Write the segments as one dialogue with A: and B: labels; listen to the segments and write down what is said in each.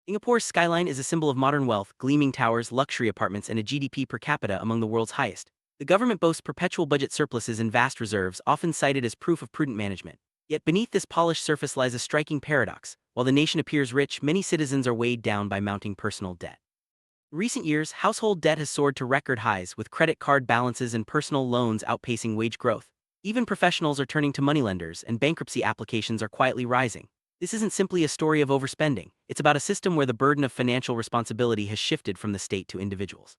A: Singapore's skyline is a symbol of modern wealth, gleaming towers, luxury apartments, and a GDP per capita among the world's highest. The government boasts perpetual budget surpluses and vast reserves, often cited as proof of prudent management. Yet beneath this polished surface lies a striking paradox. While the nation appears rich, many citizens are weighed down by mounting personal debt. In recent years, household debt has soared to record highs, with credit card balances and personal loans outpacing wage growth. Even professionals are turning to moneylenders, and bankruptcy applications are quietly rising. This isn't simply a story of overspending, it's about a system where the burden of financial responsibility has shifted from the state to individuals.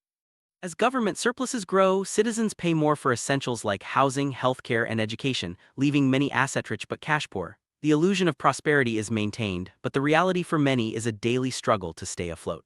A: As government surpluses grow, citizens pay more for essentials like housing, healthcare, and education, leaving many asset-rich but cash-poor. The illusion of prosperity is maintained, but the reality for many is a daily struggle to stay afloat.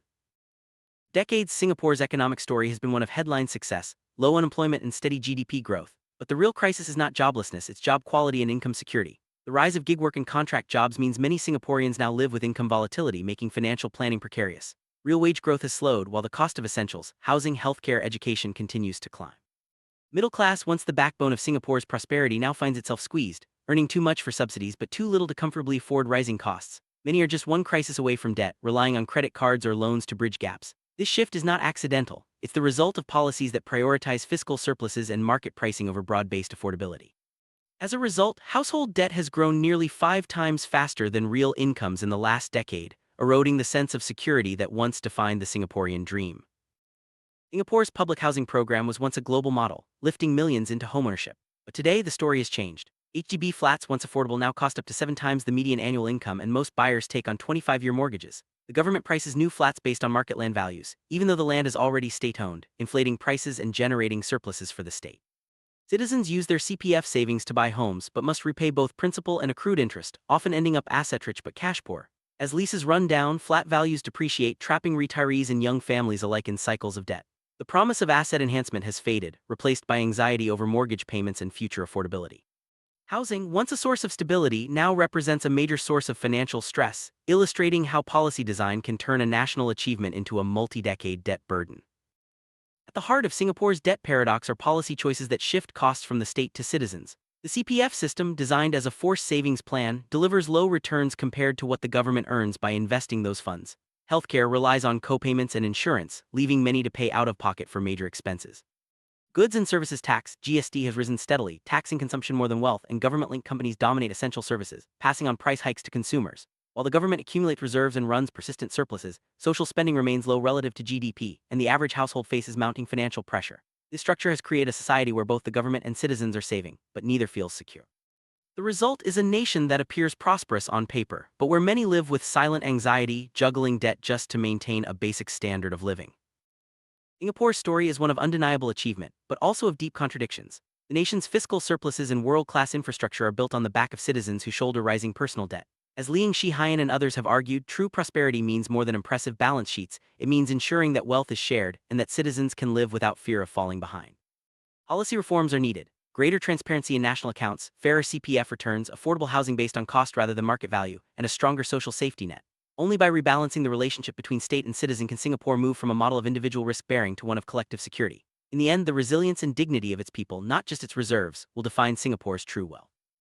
A: Decades Singapore's economic story has been one of headline success, low unemployment and steady GDP growth. But the real crisis is not joblessness, it's job quality and income security. The rise of gig work and contract jobs means many Singaporeans now live with income volatility, making financial planning precarious. Real wage growth has slowed, while the cost of essentials, housing, healthcare, education continues to climb. Middle class, once the backbone of Singapore's prosperity, now finds itself squeezed, earning too much for subsidies but too little to comfortably afford rising costs. Many are just one crisis away from debt, relying on credit cards or loans to bridge gaps. This shift is not accidental, it's the result of policies that prioritize fiscal surpluses and market pricing over broad-based affordability. As a result, household debt has grown nearly 5 times faster than real incomes in the last decade, eroding the sense of security that once defined the Singaporean dream. Singapore's public housing program was once a global model, lifting millions into homeownership. But today, the story has changed. HDB flats, once affordable, now cost up to 7 times the median annual income, and most buyers take on 25-year mortgages. The government prices new flats based on market land values, even though the land is already state-owned, inflating prices and generating surpluses for the state. Citizens use their CPF savings to buy homes but must repay both principal and accrued interest, often ending up asset-rich but cash-poor. As leases run down, flat values depreciate, trapping retirees and young families alike in cycles of debt. The promise of asset enhancement has faded, replaced by anxiety over mortgage payments and future affordability. Housing, once a source of stability, now represents a major source of financial stress, illustrating how policy design can turn a national achievement into a multi-decade debt burden. At the heart of Singapore's debt paradox are policy choices that shift costs from the state to citizens. The CPF system, designed as a forced savings plan, delivers low returns compared to what the government earns by investing those funds. Healthcare relies on co-payments and insurance, leaving many to pay out of pocket for major expenses. Goods and services tax, GST, has risen steadily, taxing consumption more than wealth, and government-linked companies dominate essential services, passing on price hikes to consumers. While the government accumulates reserves and runs persistent surpluses, social spending remains low relative to GDP, and the average household faces mounting financial pressure. This structure has created a society where both the government and citizens are saving, but neither feels secure. The result is a nation that appears prosperous on paper, but where many live with silent anxiety, juggling debt just to maintain a basic standard of living. Singapore's story is one of undeniable achievement, but also of deep contradictions. The nation's fiscal surpluses and world-class infrastructure are built on the back of citizens who shoulder rising personal debt. As Liang Shi-hyan and others have argued, true prosperity means more than impressive balance sheets, it means ensuring that wealth is shared and that citizens can live without fear of falling behind. Policy reforms are needed. Greater transparency in national accounts, fairer CPF returns, affordable housing based on cost rather than market value, and a stronger social safety net. Only by rebalancing the relationship between state and citizen can Singapore move from a model of individual risk-bearing to one of collective security. In the end, the resilience and dignity of its people, not just its reserves, will define Singapore's true wealth.